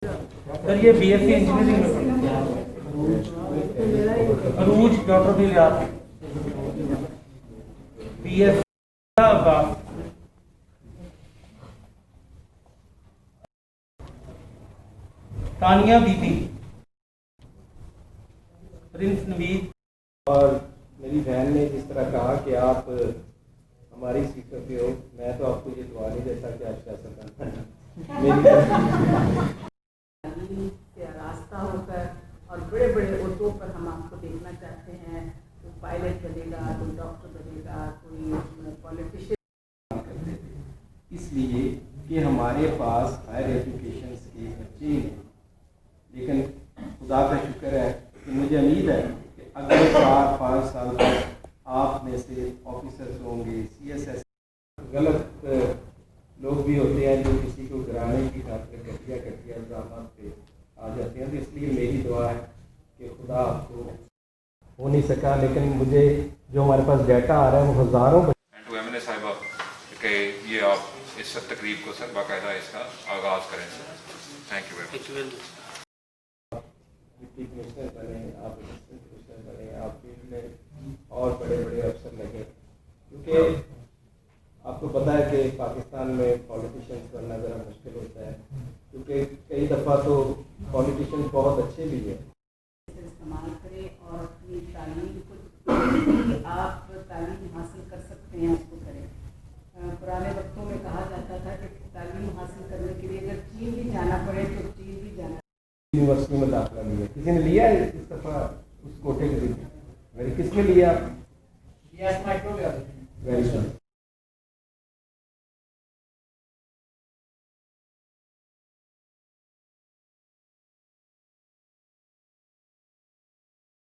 Sir ये BSc engineering में अरूज doctor भी याद बीएससी तानिया बीबी प्रिंस नवीद। और मेरी बहन ने जिस तरह कहा कि आप हमारी सीट पे हो, मैं तो आपको ये दुआ नहीं देता कि आप सियासत से रास्ता होकर और बड़े बड़े उर्दों पर हम आपको देखना चाहते हैं। कोई पायलट बनेगा, कोई डॉक्टर बनेगा, कोई पॉलिटिशियन। इसलिए कि हमारे पास हायर एजुकेशन के बच्चे ही हैं, लेकिन खुदा का शुक्र है कि मुझे उम्मीद है कि अगले 4-5 साल तक आप में से ऑफिसर्स होंगे, CSS। गलत लोग भी होते हैं जो किसी को गिराने की खातिर घटिया ड्रामा पे आ जाते हैं। तो इसलिए मेरी दुआ है कि खुदा आपको हो नहीं सका, लेकिन मुझे जो हमारे पास डाटा आ रहा है वो हज़ारों एमएनए साहिबा के ये आप इस तकरीब को सर बाकायदा इसका आगाज़ करें sir. Thank you very much. Deputy commissioner बने, आप असिस्टेंट कमिश्नर बने, आप फील्ड में और बड़े बड़े अफसर लगे, क्योंकि आपको पता है कि पाकिस्तान में पॉलिटिशियंस बनना ज़रा मुश्किल होता है, क्योंकि कई दफ़ा तो पॉलिटिशियन बहुत अच्छे भी हैं। इस्तेमाल करें और अपनी तालीम को आप तालीम हासिल कर सकते हैं उसको करें। पुराने वक्तों में कहा जाता था कि तालीम हासिल करने के लिए अगर चीन भी जाना पड़े तो चीन भी जाना। यूनिवर्सिटी में दाखिला लिया, किसी ने लिया है इस दफ़ा उस कोटे के लिए? किसने लिया? Very good.